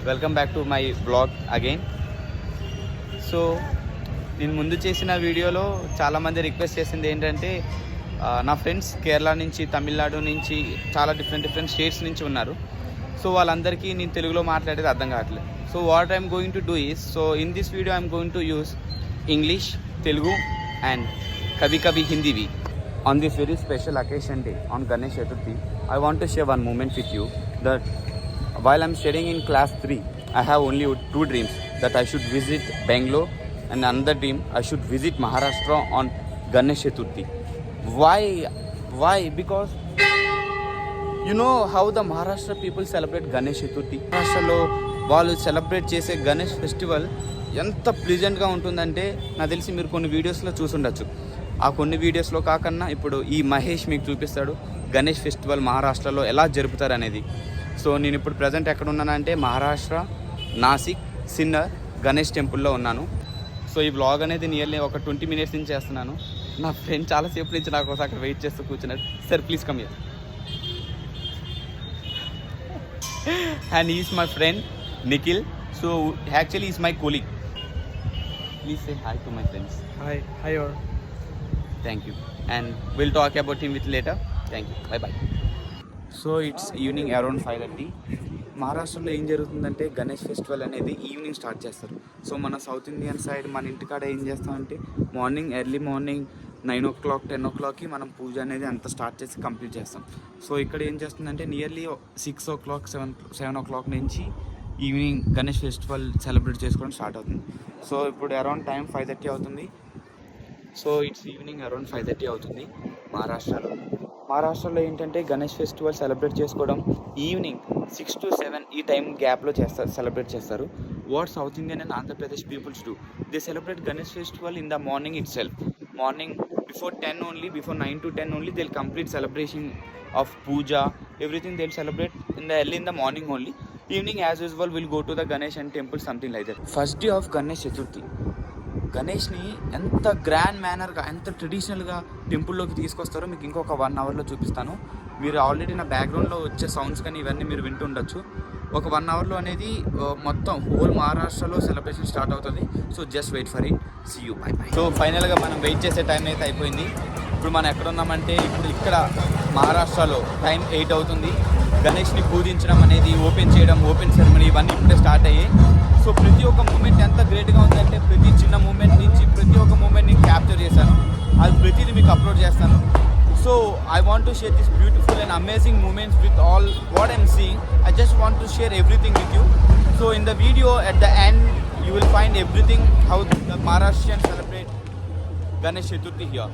Welcome back to my blog again. So నేను ముందు చేసిన వీడియోలో చాలామంది రిక్వెస్ట్ చేసింది ఏంటంటే నా ఫ్రెండ్స్ కేరళ నుంచి, తమిళనాడు నుంచి, చాలా డిఫరెంట్ స్టేట్స్ నుంచి ఉన్నారు. సో వాళ్ళందరికీ నేను తెలుగులో మాట్లాడేది అర్థం కావట్లేదు. So what I'm going to do is, so in this video I'm going to use English, Telugu and కవి హిందీవి. On this very special occasion day on Ganesh Chaturthi, I want to share one moment with you that while I'm studying in class 3, I have only two dreams, that I should visit Bangalore, and another dream I should visit Maharashtra on Ganesh Chaturthi. Why? Because you know how the Maharashtra people celebrate Ganesh Chaturthi. Maharashtra వాళ్ళు celebrate చేసే Ganesh festival ఎంత ప్లెజెంట్గా ఉంటుందంటే నాకు తెలిసి మీరు కొన్ని వీడియోస్లో చూసుండొచ్చు. ఆ కొన్ని వీడియోస్లో కాకన్నా ఇప్పుడు ఈ మహేష్ మీకు చూపిస్తాడు గణేష్ ఫెస్టివల్ మహారాష్ట్రలో ఎలా జరుపుతారు అనేది. సో నేను ఇప్పుడు ప్రజెంట్ ఎక్కడ ఉన్నానంటే మహారాష్ట్ర నాసిక్ సిన్నర్ గణేష్ టెంపుల్లో ఉన్నాను. సో ఈ వ్లాగ్ అనేది నియర్లీ ఒక 20 minutes నుంచి చేస్తున్నాను. నా ఫ్రెండ్ చాలాసేపు నుంచి నా కోసం అక్కడ వెయిట్ చేస్తూ కూర్చున్నాడు. Sir please come here. And is my friend Nikhil. So actually is my colleague. Please say hi to my friends. Hi all. Thank you, and we'll talk about him with later. Thank you. Bye. So it's evening around 5:30. మహారాష్ట్రలో ఏం జరుగుతుందంటే Ganesh festival అనేది evening start చేస్తారు. So మన south Indian side మన ఇంటికాడ ఏం చేస్తామంటే ఎర్లీ మార్నింగ్ 9 o'clock 10 o'clockకి మనం పూజ అనేది అంతా స్టార్ట్ చేసి కంప్లీట్ చేస్తాం. సో ఇక్కడ ఏం చేస్తుందంటే నియర్లీ 6 o'clock 7 o'clock నుంచి ఈవినింగ్ గణేష్ ఫెస్టివల్ సెలబ్రేట్ చేసుకోవడం స్టార్ట్ అవుతుంది. సో ఇప్పుడు అరౌండ్ టైం 5:30 అవుతుంది. సో ఇట్స్ ఈవినింగ్ అరౌండ్ 5:30 అవుతుంది మహారాష్ట్రలో ఏంటంటే గణేష్ ఫెస్టివల్ సెలబ్రేట్ చేసుకోవడం ఈవినింగ్ 6 to 7 ఈ టైం గ్యాప్లో సెలబ్రేట్ చేస్తారు. What South Indian and Andhra Pradesh peoples do, they celebrate Ganesh festival in the morning itself. Morning before 9 to 10 only they'll complete celebration of puja, everything they'll celebrate early in the morning only. Evening as usual we'll go to the Ganesh and temple, something like that. First day of Ganesh Chaturthi, గణేష్ని ఎంత grand మేనర్గా, ఎంత ట్రెడిషనల్గా టెంపుల్లోకి తీసుకొస్తారో మీకు ఇంకొక 1 hourలో చూపిస్తాను. మీరు already నా బ్యాక్గ్రౌండ్లో వచ్చే సౌండ్స్ కానీ ఇవన్నీ మీరు వింటుండొచ్చు. ఒక 1 hourలో అనేది మొత్తం హోల్ మహారాష్ట్రలో సెలబ్రేషన్ స్టార్ట్ అవుతుంది. So just wait for it. See you, bye. So ఫైనల్గా మనం వెయిట్ చేసే టైం అయితే అయిపోయింది. ఇప్పుడు మనం ఎక్కడ ఉన్నామంటే ఇప్పుడు ఇక్కడ మహారాష్ట్రలో టైం 8 అవుతుంది. గణేష్ని పూజించడం అనేది, ఓపెన్ చేయడం, ఓపెన్ సెరమనీ ఇవన్నీ ఇప్పుడే స్టార్ట్ అయ్యాయి. సో ప్రతి ఒక్క మూమెంట్ ఎంత గ్రేట్గా ఉందంటే ప్రతి చిన్న మూమెంట్ నుంచి ప్రతి ఒక్క మూమెంట్ని క్యాప్చర్ చేశాను. అది ప్రతిదీ మీకు అప్లోడ్ చేస్తాను. So I want to share this beautiful and amazing moments with all what I'm seeing. I just want to share everything with you. So in the video at the end you will find everything how the Maharashtrians celebrate Ganesh Chaturthi here.